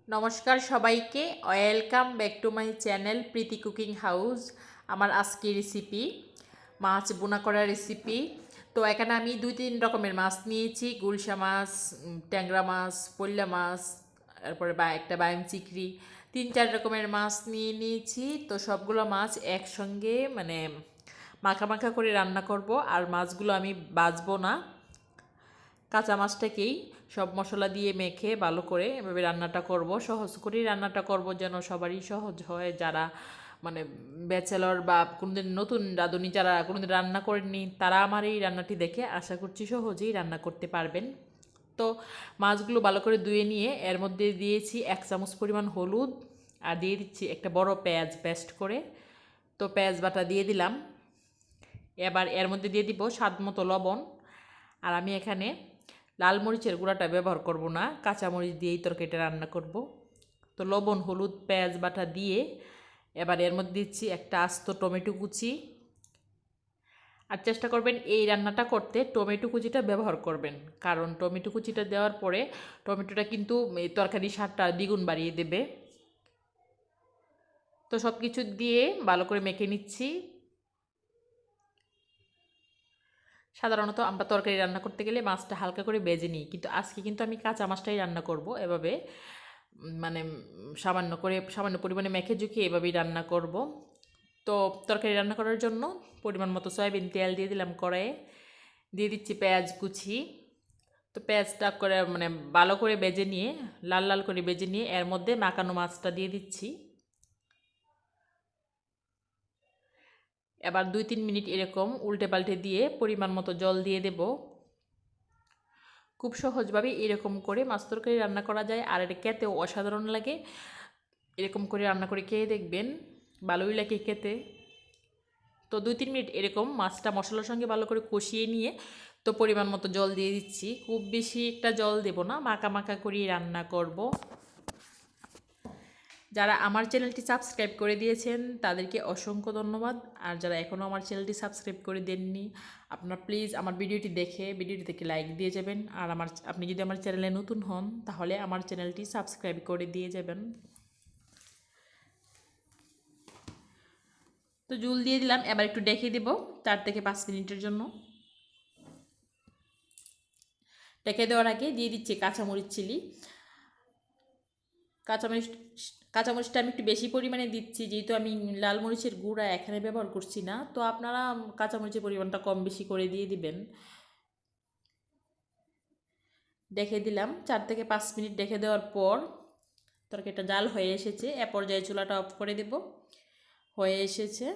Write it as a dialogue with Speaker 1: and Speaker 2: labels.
Speaker 1: নমস্কার সবাইকে, welcome back to my channel Preeti cooking house. আমার আজকের রেসিপি মাছ বোনা করা রেসিপি। তো এখানে আমি 2-3 রকমের মাছ নিয়েছি, গুলশা মাছ, ট্যাংরা মাছ, পৈলা মাছ, তারপরে একটা বায়াম চিংড়ি, 3-4 রকমের মাছ নিয়ে নিয়েছি। তো সবগুলো মাছ একসঙ্গে মাখা মাখা করে রান্না করব। আর মাছগুলো আমি ভাজবো না, কাঁচা মাছটাকেই সব মশলা দিয়ে মেখে ভালো করে এভাবে রান্নাটা করব। সহজ করেই রান্নাটা করব যেন সবারই সহজ হয়, যারা ব্যাচেলর বা কোনোদিন নতুন রাঁধুনি যারা কোনোদিন রান্না করেননি তারা আমার এই রান্নাটি দেখে আশা করছি সহজেই রান্না করতে পারবেন। তো মাছগুলো ভালো করে ধুয়ে নিয়ে এর মধ্যে দিয়েছি 1 চামচ পরিমাণ হলুদ, আর দিয়ে দিচ্ছি একটা বড় পেঁয়াজ পেস্ট করে। তো পেঁয়াজ বাটা দিয়ে দিলাম। এবার এর মধ্যে দিয়ে দিব স্বাদ মতো লবণ। আর আমি এখানে লাল মরিচের গুঁড়াটা ব্যবহার করব না, কাঁচা মরিচ দিয়েই তরকারিটা রান্না করব। তো লবণ, হলুদ, পেঁয়াজ বাটা দিয়ে এবার এর মধ্যে দিচ্ছি একটা আস্ত টমেটো কুচি। আর চেষ্টা করবেন এই রান্নাটা করতে টমেটো কুচিটা ব্যবহার করবেন, কারণ টমেটো কুচিটা দেওয়ার পরে টমেটোটা কিন্তু তরকারির স্বাদটা দ্বিগুণ বাড়িয়ে দেবে। তো সব কিছু দিয়ে ভালো করে মেখে নিচ্ছি। সাধারণত আমরা তরকারি রান্না করতে গেলে মাছটা হালকা করে ভেজে নিই, কিন্তু আজকে কিন্তু আমি কাঁচা মাছটাই রান্না করব এভাবে, মানে সামান্য পরিমাণে মেখে ঝুঁকিয়ে এভাবেই রান্না করব। তো তরকারি রান্না করার জন্য পরিমাণ মতো সয়াবিন তেল দিয়ে দিলাম কড়াইয়ে, দিয়ে দিচ্ছি পেঁয়াজ কুচি। তো পেঁয়াজটা করে ভালো করে ভেজে নিয়ে, লাল লাল করে ভেজে নিয়ে এর মধ্যে মাখানো মাছটা দিয়ে দিচ্ছি। এবার 2-3 মিনিট এরকম উল্টে পাল্টে দিয়ে পরিমাণ মতো জল দিয়ে দেব। খুব সহজভাবে এরকম করে মাছ তরকারি রান্না করা যায়, আর এটা খেতেও অসাধারণ লাগে। এরকম করে রান্না করে খেয়ে দেখবেন, ভালোই লাগে খেতে। তো 2-3 মিনিট এরকম মাছটা মশলার সঙ্গে ভালো করে কষিয়ে নিয়ে তো পরিমাণ মতো জল দিয়ে দিচ্ছি। খুব বেশি একটা জল দেব না, মাখা মাখা করেই রান্না করব। যারা আমার চ্যানেলটি সাবস্ক্রাইব করে দিয়েছেন তাদেরকে অসংখ্য ধন্যবাদ। আর যারা এখনও আমার চ্যানেলটি সাবস্ক্রাইব করে দেননি, আপনারা প্লিজ আমার ভিডিওটি দেখে লাইক দিয়ে যাবেন। আর আপনি যদি আমার চ্যানেলে নতুন হন তাহলে আমার চ্যানেলটি সাবস্ক্রাইব করে দিয়ে যাবেন। তো জল দিয়ে দিলাম, এবার একটু ডেকে দেব 4 থেকে 5 মিনিটের জন্য। ডেকে দেওয়ার আগে দিয়ে দিচ্ছি কাঁচামরিচ চিলি। কাঁচামরিচ কাঁচামরিচটা আমি একটু বেশি পরিমাণে দিচ্ছি, যেহেতু আমি লাল মরিচের গুঁড়া এখানে ব্যবহার করছি না। তো আপনারা কাঁচামরিচের পরিমাণটা কম বেশি করে দিয়ে দিবেন। ডেকে দিলাম 4 থেকে 5 মিনিট। ডেকে দেওয়ার পর তরকারিটা জাল হয়ে এসেছে, এ পর্যায়ে চুলাটা অফ করে দেব। হয়ে এসেছে।